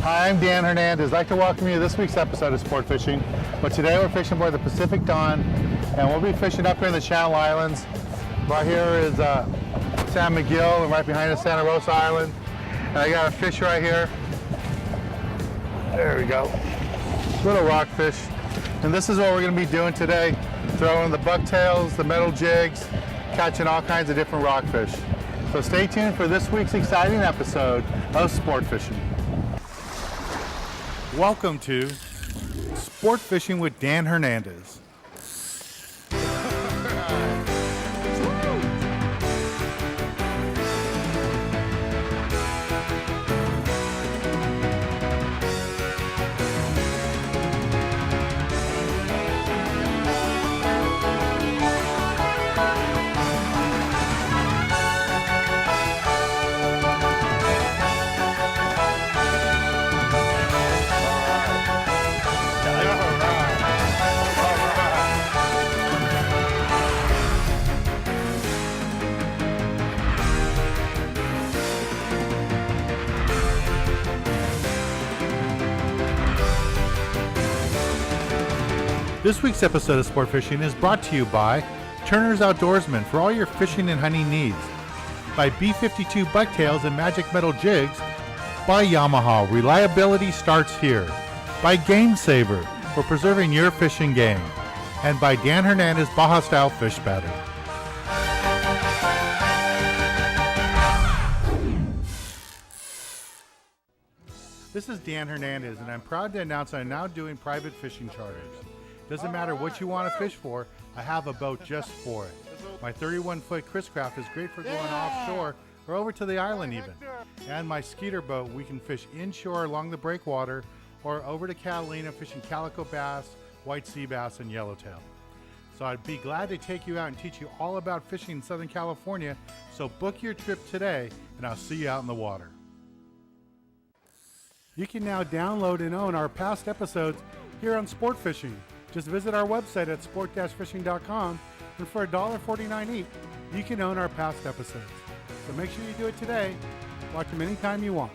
Hi, I'm Dan Hernandez. I'd like to welcome you to this week's episode of Sport Fishing. But today we're fishing aboard the Pacific Dawn, and we'll be fishing up here in the Channel Islands. Right here is San Miguel, and right behind us Santa Rosa Island. And I got a fish right here. There we go. Little rockfish. And this is what we're going to be doing today. Throwing the bucktails, the metal jigs, catching all kinds of different rockfish. So stay tuned for this week's exciting episode of Sport Fishing. Welcome to Sport Fishing with Dan Hernandez. This week's episode of Sport Fishing is brought to you by Turner's Outdoorsman for all your fishing and hunting needs, by B52 Bucktails and Magic Metal Jigs, by Yamaha, reliability starts here, by Game Saver for preserving your fishing game, and by Dan Hernandez Baja Style Fish Spatter. This is Dan Hernandez, and I'm proud to announce I'm now doing private fishing charters. Doesn't matter what you want to fish for, I have a boat just for it. My 31-foot Chris Craft is great for going offshore or over to the island even. And my Skeeter boat, we can fish inshore along the breakwater or over to Catalina fishing calico bass, white sea bass, and yellowtail. So I'd be glad to take you out and teach you all about fishing in Southern California. So book your trip today and I'll see you out in the water. You can now download and own our past episodes here on Sport Fishing. Just visit our website at sport-fishing.com, and for $1.49 each, you can own our past episodes. So make sure you do it today. Watch them anytime you want.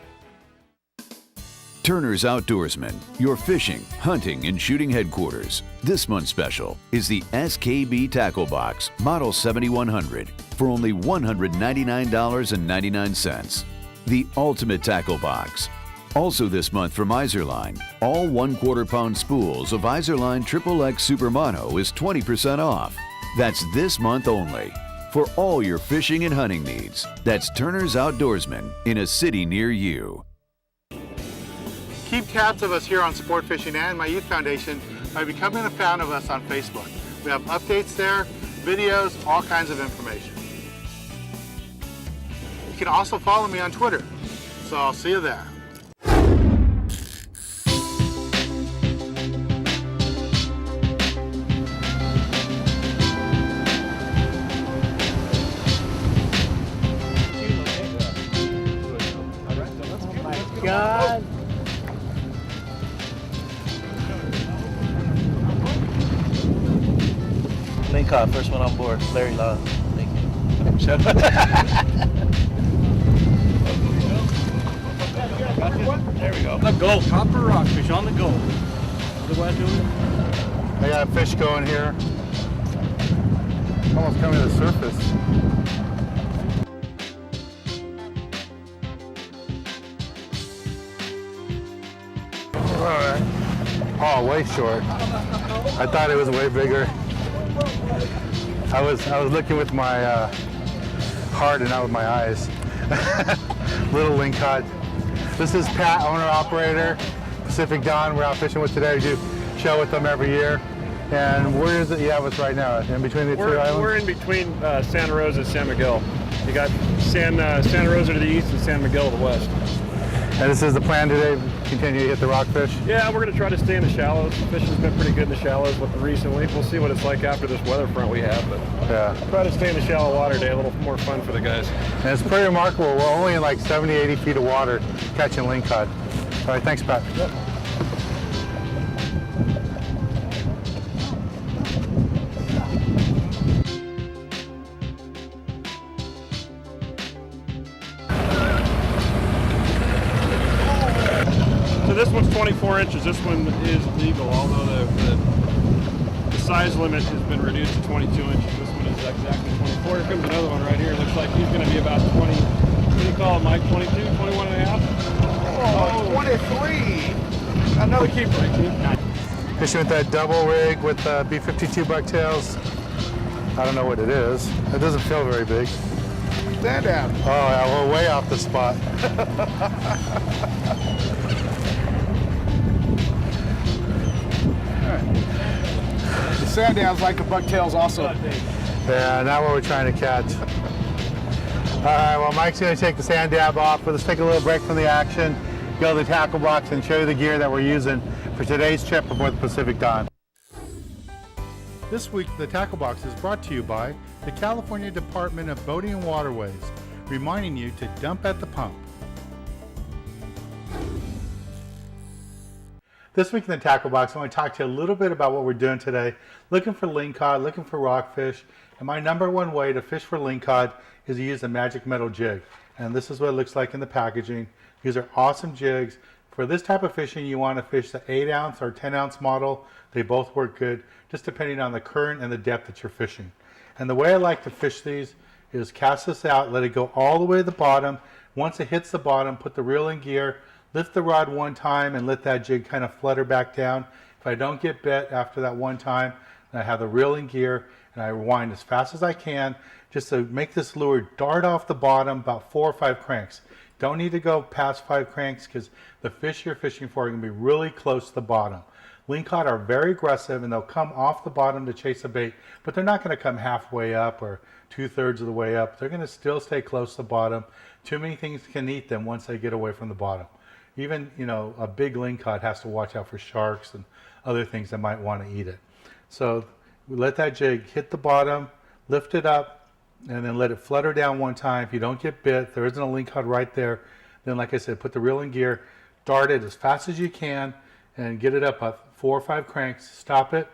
Turner's Outdoorsman, your fishing, hunting, and shooting headquarters. This month's special is the SKB Tackle Box, Model 7100, for only $199.99. The Ultimate Tackle Box. Also this month from Izorline, all 1/4 pound spools of Izorline XXX Super Mono is 20% off. That's this month only. For all your fishing and hunting needs, that's Turner's Outdoorsman in a city near you. Keep tabs of us here on Sport Fishing and my Youth Foundation by becoming a fan of us on Facebook. We have updates there, videos, all kinds of information. You can also follow me on Twitter, so I'll see you there. God. Main caught, first one on board. Larry Law. Thank you. Shut up. There we go. The go. Copper rockfish on the go. I got a fish going here. Almost coming to the surface. Alright. Oh, way short. I thought it was way bigger. I was looking with my heart and not with my eyes. Little lingcod. This is Pat, owner operator, Pacific Dawn. We're out fishing with today. We do show with them every year. And where is it you have us right now? In between the two islands? We're in between Santa Rosa and San Miguel. You got Santa Rosa to the east and San Miguel to the west. And this is the plan today, continue to hit the rockfish? Yeah, we're going to try to stay in the shallows. The fishing's been pretty good in the shallows recently. We'll see what it's like after this weather front we have, but yeah, try to stay in the shallow water today, a little more fun for the guys. And it's pretty remarkable. We're only in like 70, 80 feet of water catching lingcod. All right, thanks, Pat. Yep. this one's 24 inches. This one is legal, although the size limit has been reduced to 22 inches. This one is exactly 24. Here comes another one right here. Looks like he's going to be about 20. What do you call it, Mike? 22, 21 and a half? Oh, 23. Another keeper. Fishing with that double rig with B52 bucktails. I don't know what it is. It doesn't feel very big. Stand down. Oh, yeah, we're way off the spot. The sand down's like the bucktails also. Yeah, not what we're trying to catch. All right, well, Mike's going to take the sand dab off, but let's take a little break from the action, go to the tackle box, and show you the gear that we're using for today's trip aboard the Pacific Dawn. This week, the tackle box is brought to you by the California Department of Boating and Waterways, reminding you to dump at the pump. This week in the tackle box, I want to talk to you a little bit about what we're doing today. Looking for lingcod, looking for rockfish, and my number one way to fish for lingcod is to use a magic metal jig. And this is what it looks like in the packaging. These are awesome jigs. For this type of fishing, you want to fish the 8-ounce or 10-ounce model. They both work good, just depending on the current and the depth that you're fishing. And the way I like to fish these is cast this out, let it go all the way to the bottom. Once it hits the bottom, put the reel in gear, lift the rod one time and let that jig kind of flutter back down. If I don't get bit after that one time, I have the reel in gear and I rewind as fast as I can just to make this lure dart off the bottom about 4 or 5 cranks. Don't need to go past 5 cranks because the fish you're fishing for are going to be really close to the bottom. Lingcod are very aggressive and they'll come off the bottom to chase a bait, but they're not going to come halfway up or 2/3 of the way up. They're going to still stay close to the bottom. Too many things can eat them once they get away from the bottom. Even, you know, a big lingcod has to watch out for sharks and other things that might want to eat it. So we let that jig hit the bottom, lift it up, and then let it flutter down one time. If you don't get bit, there isn't a lingcod right there, then like I said, put the reel in gear, dart it as fast as you can, and get it up 4 or 5 cranks, stop it.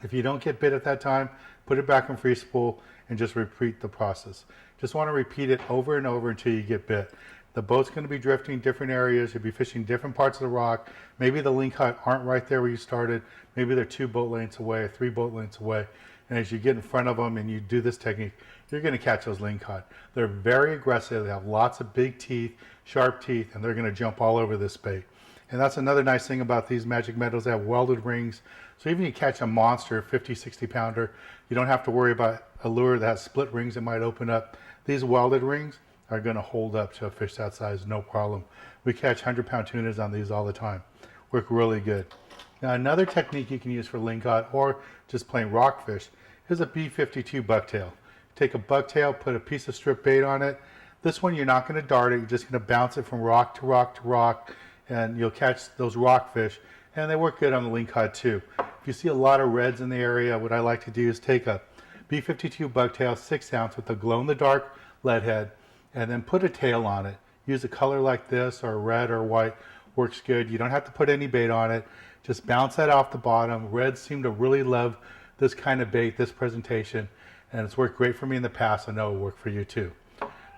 If you don't get bit at that time, put it back in free spool and just repeat the process. Just want to repeat it over and over until you get bit. The boat's going to be drifting different areas. You'll be fishing different parts of the rock. Maybe the lingcod aren't right there where you started. Maybe they're 2 boat lengths away or 3 boat lengths away. And as you get in front of them and you do this technique, you're going to catch those lingcod. They're very aggressive. They have lots of big teeth, sharp teeth, and they're going to jump all over this bait. And that's another nice thing about these magic metals. They have welded rings. So even if you catch a monster 50, 60 pounder, you don't have to worry about a lure that has split rings that might open up. These welded rings are going to hold up to a fish that size, no problem. We catch 100-pound tunas on these all the time. Work really good. Now another technique you can use for lingcod or just plain rockfish is a B52 bucktail. Take a bucktail, put a piece of strip bait on it. This one you're not going to dart it, you're just going to bounce it from rock to rock to rock, and you'll catch those rockfish, and they work good on the lingcod too. If you see a lot of reds in the area, what I like to do is take a B52 bucktail 6-ounce with a glow-in-the-dark lead head, and then put a tail on it. Use a color like this or red or white, works good. You don't have to put any bait on it. Just bounce that off the bottom. Reds seem to really love this kind of bait, this presentation, and it's worked great for me in the past. I know it'll work for you too.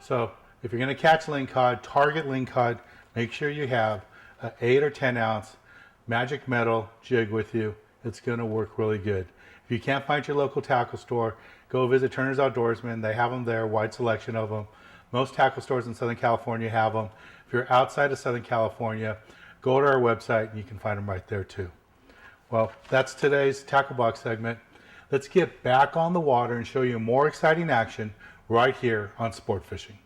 So if you're going to catch lingcod, target lingcod, make sure you have an 8 or 10 ounce magic metal jig with you. It's going to work really good. If you can't find your local tackle store, go visit Turner's Outdoorsman. They have them there, wide selection of them. Most tackle stores in Southern California have them. If you're outside of Southern California, go to our website and you can find them right there too. Well, that's today's tackle box segment. Let's get back on the water and show you more exciting action right here on Sport Fishing.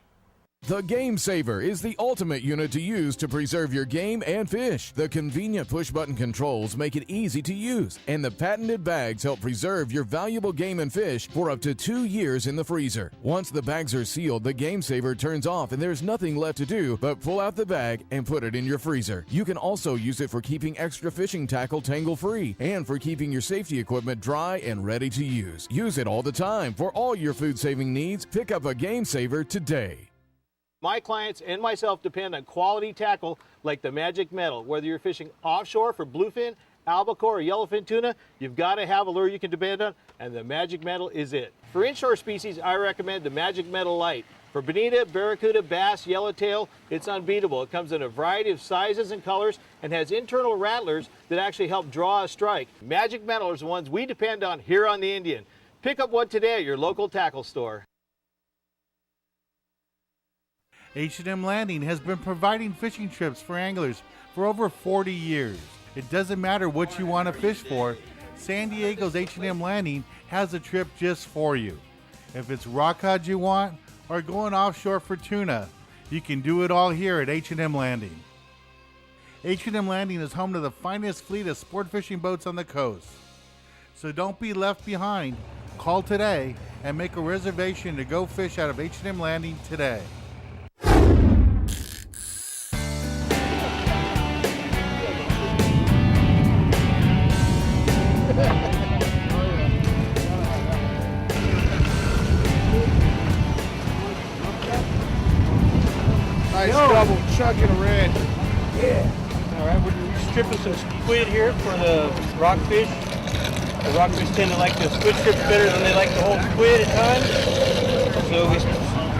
The Game Saver is the ultimate unit to use to preserve your game and fish. The convenient push-button controls make it easy to use, and the patented bags help preserve your valuable game and fish for up to 2 years in the freezer. Once the bags are sealed, the Game Saver turns off and there's nothing left to do but pull out the bag and put it in your freezer. You can also use it for keeping extra fishing tackle tangle-free and for keeping your safety equipment dry and ready to use. Use it all the time for all your food-saving needs. Pick up a Game Saver today. My clients and myself depend on quality tackle like the Magic Metal. Whether you're fishing offshore for bluefin, albacore, or yellowfin tuna, you've got to have a lure you can depend on, and the Magic Metal is it. For inshore species, I recommend the Magic Metal Light. For bonita, barracuda, bass, yellowtail, it's unbeatable. It comes in a variety of sizes and colors and has internal rattlers that actually help draw a strike. Magic Metal is the ones we depend on here on the Indian. Pick up one today at your local tackle store. H&M Landing has been providing fishing trips for anglers for over 40 years. It doesn't matter what you want to fish for, San Diego's H&M Landing has a trip just for you. If it's rock cod you want or going offshore for tuna, you can do it all here at H&M Landing. H&M Landing is home to the finest fleet of sport fishing boats on the coast. So don't be left behind. Call today and make a reservation to go fish out of H&M Landing today. Nice double chuck and a red. All right, we're stripping some squid here for the rockfish. The rockfish tend to like the squid strips better than they like the whole squid at times. So we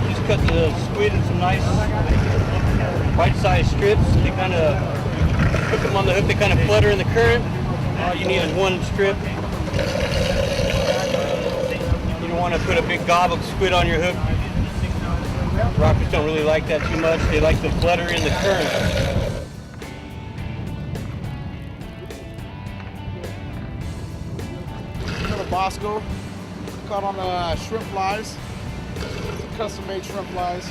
just cut the squid in some nice bite-sized strips. They kind of hook them on the hook. They kind of flutter in the current. All you need is one strip. You don't want to put a big gob of squid on your hook. Rockfish don't really like that too much. They like to flutter in the current. Another Bosco. Caught on the shrimp flies. Custom made shrimp flies.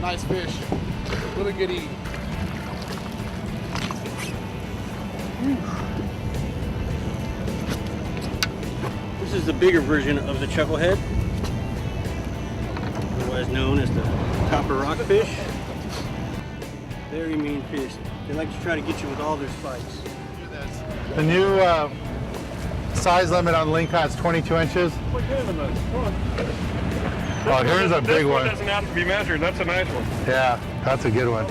Nice fish. Really good eating. This is the bigger version of the chucklehead, otherwise known as the copper rockfish. Very mean fish. They like to try to get you with all their spikes. The new size limit on lingcod is 22 inches. Oh, here's a big one. This one doesn't have to be measured. That's a nice one. Yeah, that's a good one.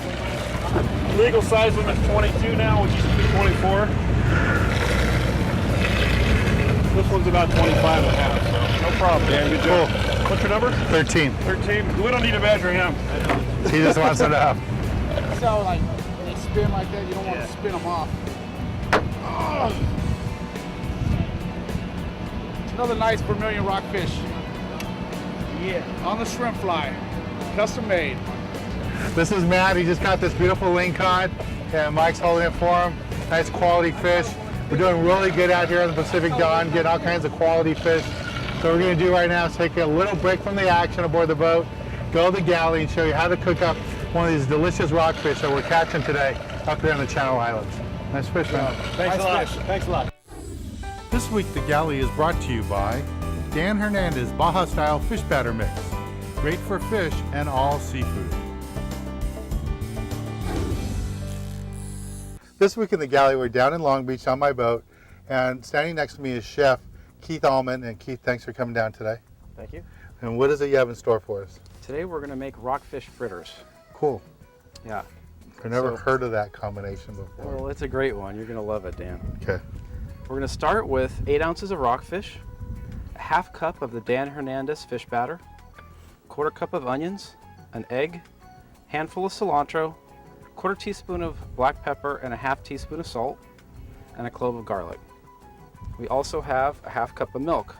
Legal size limit is 22 now, which used to be 24. This one's about 25 and a half, so no problem, Dan. Good job. Cool. What's your number? 13. 13. We don't need to measure him. He just wants it up. So like they spin like that, you don't want to spin them off. Oh. Another nice vermilion rockfish. Yeah. On the shrimp fly. Custom made. This is Matt. He just got this beautiful lingcod, and Mike's holding it for him. Nice quality fish. We're doing really good out here on the Pacific Dawn, getting all kinds of quality fish. So what we're going to do right now is take a little break from the action aboard the boat, go to the galley, and show you how to cook up one of these delicious rockfish that we're catching today up here in the Channel Islands. Nice fish, man. Thanks a lot. Thanks a lot. This week, the galley is brought to you by Dan Hernandez Baja Style Fish Batter Mix. Great for fish and all seafood. This week in the galley, we're down in Long Beach on my boat, and standing next to me is Chef Keith Allman. And Keith, thanks for coming down today. Thank you. And what is it you have in store for us? Today we're going to make rockfish fritters. Cool. Yeah. I've never heard of that combination before. Well, it's a great one. You're going to love it, Dan. Okay. We're going to start with 8 ounces of rockfish, a half cup of the Dan Hernandez fish batter, quarter cup of onions, an egg, handful of cilantro, quarter teaspoon of black pepper and a half teaspoon of salt, and a clove of garlic. We also have a half cup of milk.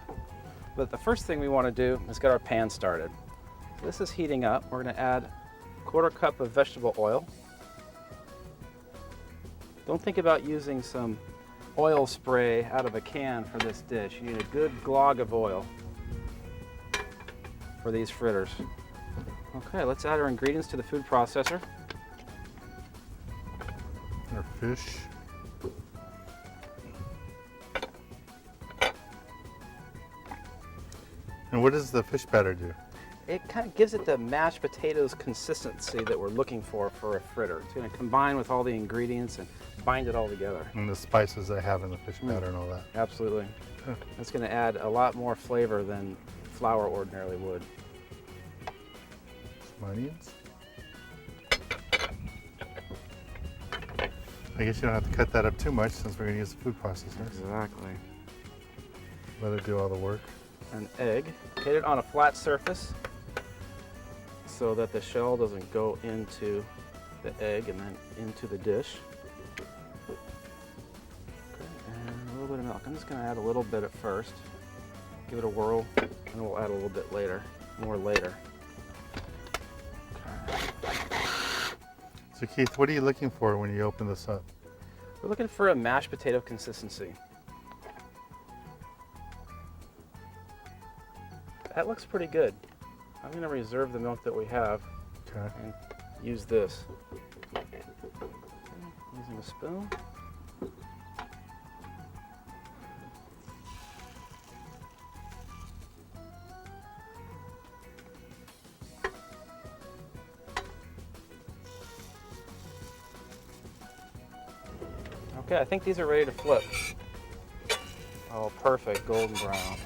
But the first thing we want to do is get our pan started. This is heating up. We're going to add a quarter cup of vegetable oil. Don't think about using some oil spray out of a can for this dish. You need a good glog of oil for these fritters. Okay, let's add our ingredients to the food processor. Our fish. And what does the fish batter do? It kind of gives it the mashed potatoes consistency that we're looking for a fritter. It's going to combine with all the ingredients and bind it all together. And the spices they have in the fish batter and all that. Absolutely. That's going to add a lot more flavor than flour ordinarily would. Some onions. I guess you don't have to cut that up too much since we're going to use the food processor. Exactly. Let it do all the work. An egg. Hit it on a flat surface. so that the shell doesn't go into the egg and then into the dish. Okay, and a little bit of milk. I'm just going to add a little bit at first. Give it a whirl, and we'll add a little bit later, more later. So Keith, what are you looking for when you open this up? We're looking for a mashed potato consistency. That looks pretty good. I'm going to reserve the milk that we have and use this. Okay, using a spoon. Okay, I think these are ready to flip. Oh, perfect, golden brown.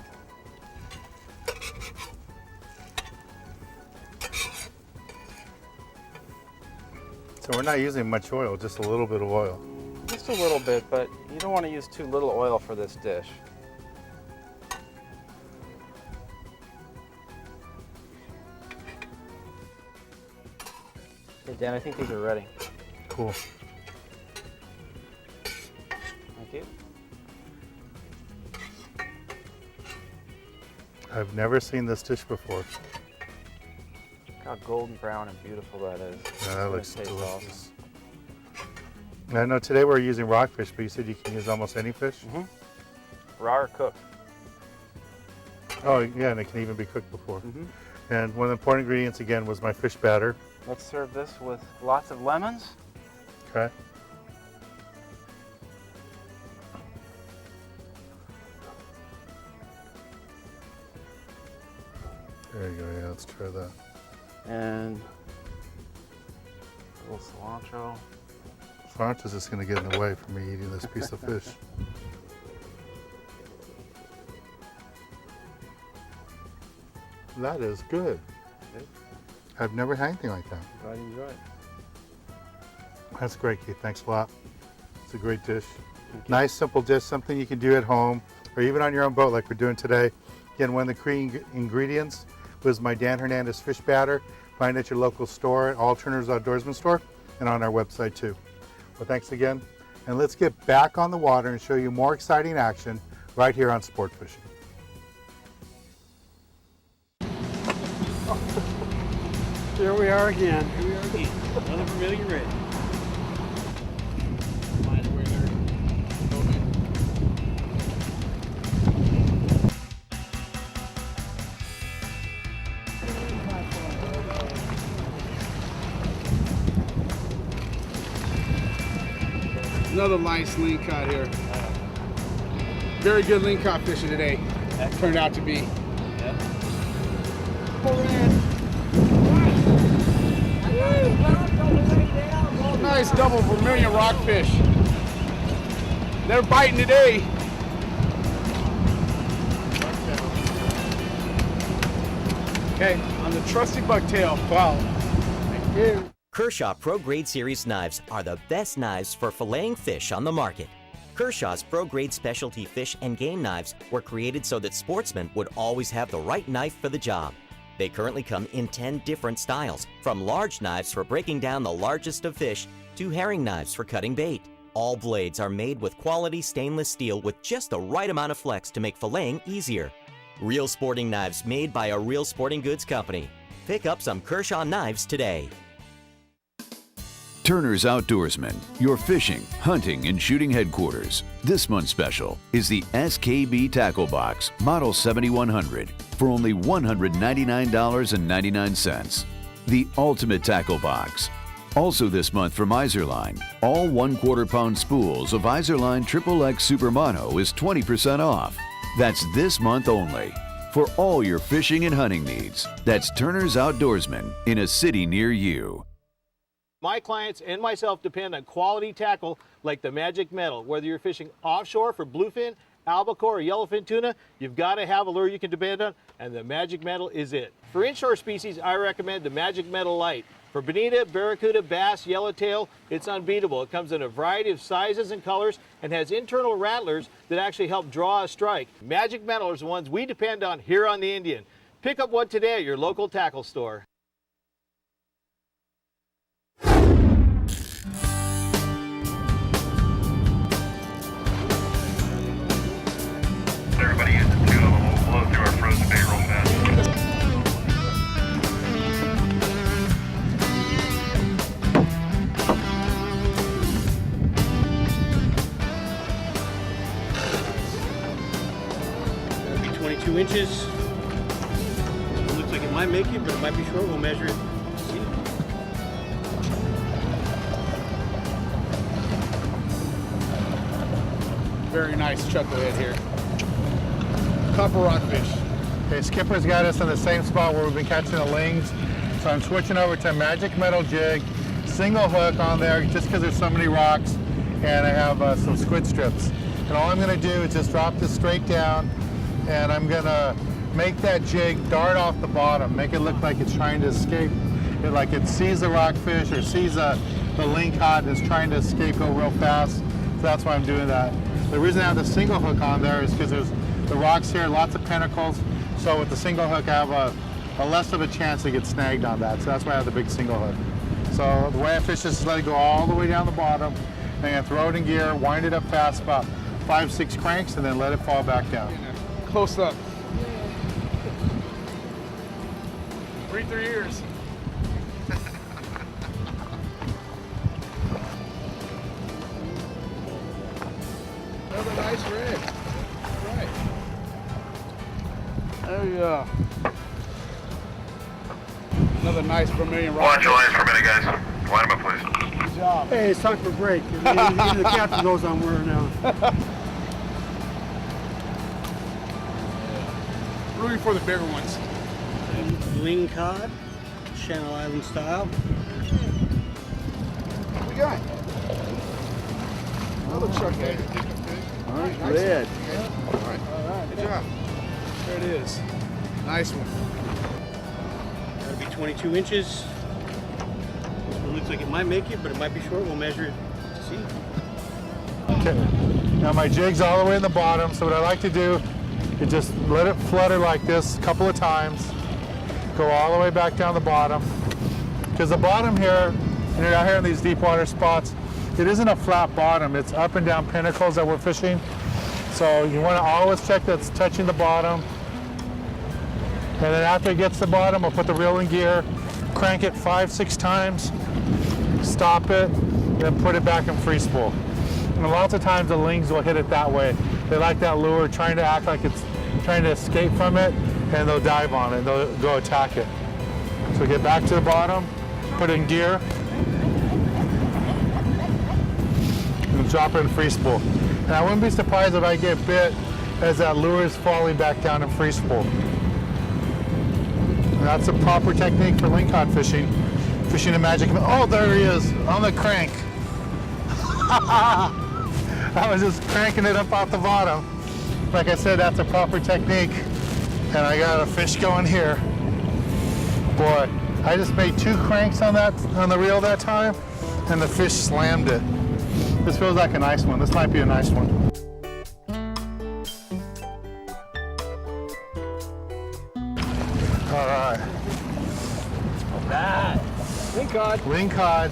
So we're not using much oil, just a little bit of oil. Just a little bit, but you don't want to use too little oil for this dish. Okay, Dan, I think these are ready. Cool. Thank you. I've never seen this dish before. Look how golden brown and beautiful that is. Yeah, that looks Tastes delicious. Awesome. I know today we're using rockfish, but you said you can use almost any fish? Mm-hmm. Raw or cooked. Oh, yeah, and it can even be cooked before. Mm-hmm. And one of the important ingredients, again, was my fish batter. Let's serve this with lots of lemons. Okay. There you go, yeah, let's try that. And a little cilantro. Cilantro is just going to get in the way for me eating this piece of fish. That is good. Good. I've never had anything like that. Glad you enjoy it. That's great, Keith. Thanks a lot. It's a great dish. Nice, simple dish, something you can do at home or even on your own boat like we're doing today. Again, one of the key ingredients was my Dan Hernandez fish batter. Find it at your local store, at All Turner's Outdoorsman store, and on our website too. Well, thanks again. And let's get back on the water and show you more exciting action right here on Sport Fishing. Here we are again. Another familiar rig. Another nice lean cod here. Very good lean cod fishing today. Turned out to be. Nice double vermilion rockfish. They're biting today. Okay, on the trusty bucktail. Wow. Thank you. Kershaw Pro Grade Series knives are the best knives for filleting fish on the market. Kershaw's Pro Grade specialty fish and game knives were created so that sportsmen would always have the right knife for the job. They currently come in 10 different styles, from large knives for breaking down the largest of fish to herring knives for cutting bait. All blades are made with quality stainless steel with just the right amount of flex to make filleting easier. Real sporting knives made by a real sporting goods company. Pick up some Kershaw knives today. Turner's Outdoorsman, your fishing, hunting, and shooting headquarters. This month's special is the SKB Tackle Box, Model 7100, for only $199.99. The Ultimate Tackle Box. Also this month from Izorline, all 1/4 pound spools of Izorline XXX Super Mono is 20% off. That's this month only. For all your fishing and hunting needs, that's Turner's Outdoorsman in a city near you. My clients and myself depend on quality tackle like the Magic Metal. Whether you're fishing offshore for bluefin, albacore, or yellowfin tuna, you've got to have a lure you can depend on, and the Magic Metal is it. For inshore species, I recommend the Magic Metal Light. For bonita, barracuda, bass, yellowtail, it's unbeatable. It comes in a variety of sizes and colors and has internal rattlers that actually help draw a strike. Magic Metal is the ones we depend on here on the Indian. Pick up one today at your local tackle store. 22 inches. It looks like it might make it, but it might be short. We'll measure it. See. Very nice chucklehead here. Copper rockfish. Okay, Skipper's got us in the same spot where we've been catching the lings. So I'm switching over to a magic metal jig, single hook on there just because there's so many rocks, and I have some squid strips. And all I'm gonna do is just drop this straight down, and I'm gonna make that jig dart off the bottom, make it look like it's trying to escape, like it sees the rockfish or sees the lingcod and is trying to escape, go real fast. So that's why I'm doing that. The reason I have the single hook on there is because there's the rocks here, lots of pinnacles. So with the single hook, I have a less of a chance to get snagged on that. So that's why I have the big single hook. So the way I fish this is let it go all the way down the bottom. I'm gonna throw it in gear, wind it up fast, about 5-6 cranks, and then let it fall back down. Close up. 3 through ears. Another nice red. Right. There you go. Another nice vermilion rock. Watch your lines for a minute, guys. Line them up, please. Good job. Hey, it's time for a break. Even the captain knows I'm wearing now. Rooting for the bigger ones. Ling cod, Channel Island style. What we got? Another chuckhead. Nice red. All right. Good job. There it is. Nice one. That'll be 22 inches. This one looks like it might make it, but it might be short. We'll measure it to see. Okay. Now my jig's all the way in the bottom, so what I like to do is just let it flutter like this a couple of times. Go all the way back down the bottom. Because the bottom here, when you're out here in these deep water spots, it isn't a flat bottom, it's up and down pinnacles that we're fishing. So you want to always check that it's touching the bottom. And then after it gets to the bottom, we'll put the reel in gear, crank it 5-6 times, stop it, then put it back in free spool. And lots of times the lings will hit it that way. They like that lure, trying to act like it's trying to escape from it, and they'll dive on it, they'll go attack it. So get back to the bottom, put it in gear, and drop it in free spool. And I wouldn't be surprised if I get bit as that lure is falling back down in free spool. And that's a proper technique for lingcod fishing. Fishing a magic, oh, there he is, on the crank. I was just cranking it up off the bottom. Like I said, that's a proper technique. And I got a fish going here. Boy, I just made 2 cranks on the reel that time, and the fish slammed it. This feels like a nice one. This might be a nice one. All right. Bad. Lingcod. Lingcod.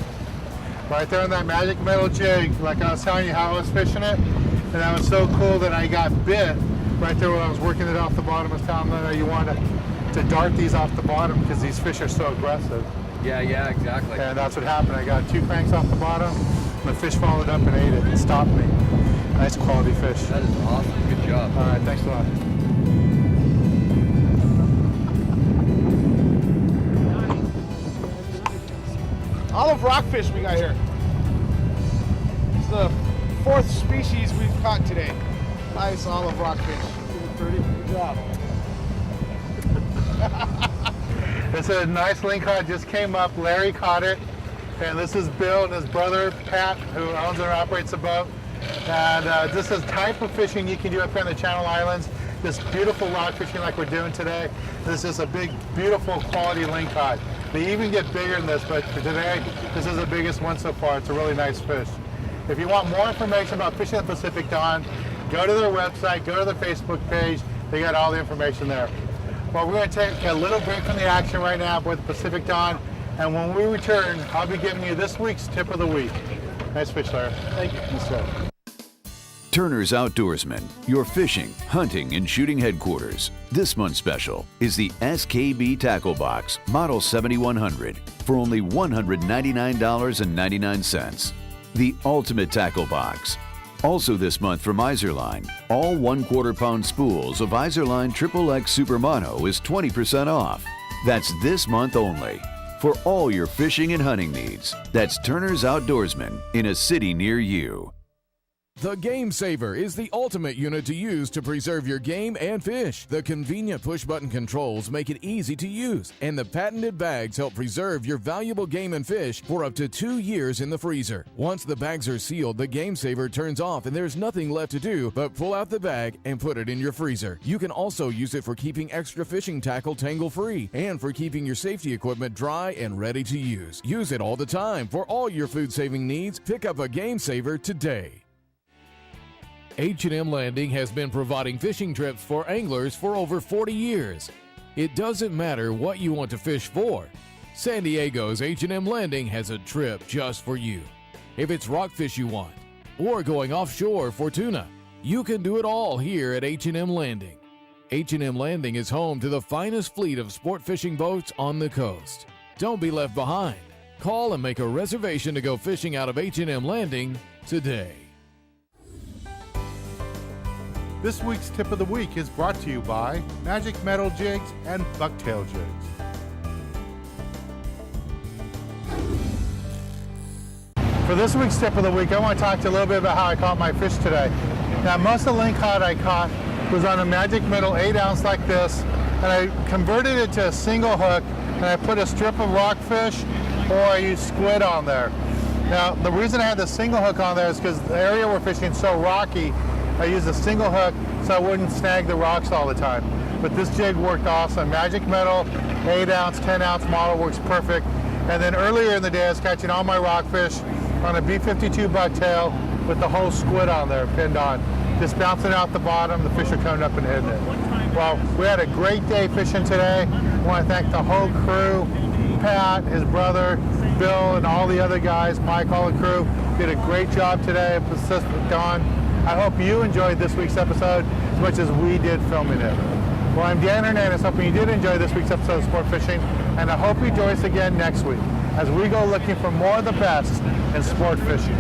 Right there on that magic metal jig, like I was telling you how I was fishing it. And that was so cool that I got bit right there when I was working it off the bottom. I was telling them that you want to dart these off the bottom because these fish are so aggressive. Yeah, exactly. And that's what happened. I got 2 cranks off the bottom, and the fish followed up and ate it and stopped me. Nice quality fish. That is awesome. Good job. All right, thanks a lot. Olive rockfish we got here. It's the 4th species we've caught today. Nice olive rockfish. Good job. It's a nice lingcod, just came up. Larry caught it. And this is Bill and his brother, Pat, who owns and operates the boat. And this is type of fishing you can do up here in the Channel Islands. This beautiful rod fishing like we're doing today. This is a big, beautiful quality lingcod. They even get bigger than this, but for today, this is the biggest one so far. It's a really nice fish. If you want more information about fishing the Pacific Dawn, go to their website, go to their Facebook page. They got all the information there. Well, we're going to take a little break from the action right now with the Pacific Dawn, and when we return, I'll be giving you this week's tip of the week. Nice fish, Larry. Thank you. Yes, sir. Turner's Outdoorsman, your fishing, hunting, and shooting headquarters. This month's special is the SKB Tackle Box, Model 7100, for only $199.99. The ultimate tackle box. Also this month from Izorline, all 1/4 pound spools of Izorline XXX Super Mono is 20% off. That's this month only. For all your fishing and hunting needs, that's Turner's Outdoorsman in a city near you. The Game Saver is the ultimate unit to use to preserve your game and fish. The convenient push-button controls make it easy to use, and the patented bags help preserve your valuable game and fish for up to 2 years in the freezer. Once the bags are sealed, the Game Saver turns off and there's nothing left to do but pull out the bag and put it in your freezer. You can also use it for keeping extra fishing tackle tangle-free and for keeping your safety equipment dry and ready to use. Use it all the time for all your food-saving needs. Pick up a Game Saver today. H&M Landing has been providing fishing trips for anglers for over 40 years. It doesn't matter what you want to fish for. San Diego's H&M Landing has a trip just for you. If it's rockfish you want, or going offshore for tuna, you can do it all here at H&M Landing. H&M Landing is home to the finest fleet of sport fishing boats on the coast. Don't be left behind. Call and make a reservation to go fishing out of H&M Landing today. This week's Tip of the Week is brought to you by Magic Metal Jigs and Bucktail Jigs. For this week's Tip of the Week, I want to talk to you a little bit about how I caught my fish today. Now, most of the lingcod I caught was on a Magic Metal 8-ounce like this, and I converted it to a single hook, and I put a strip of rockfish, or I used squid on there. Now, the reason I had the single hook on there is because the area we're fishing is so rocky. I used a single hook so I wouldn't snag the rocks all the time. But this jig worked awesome. Magic Metal, 8-ounce, 10-ounce model works perfect. And then earlier in the day I was catching all my rockfish on a B52 bucktail with the whole squid on there pinned on. Just bouncing out the bottom, the fish are coming up and hitting it. Well, we had a great day fishing today. I want to thank the whole crew, Pat, his brother, Bill, and all the other guys, Mike, all the crew. Did a great job today at Pacific Dawn. I hope you enjoyed this week's episode as much as we did filming it. Well, I'm Dan Hernandez, hoping you did enjoy this week's episode of Sport Fishing, and I hope you join us again next week as we go looking for more of the best in sport fishing.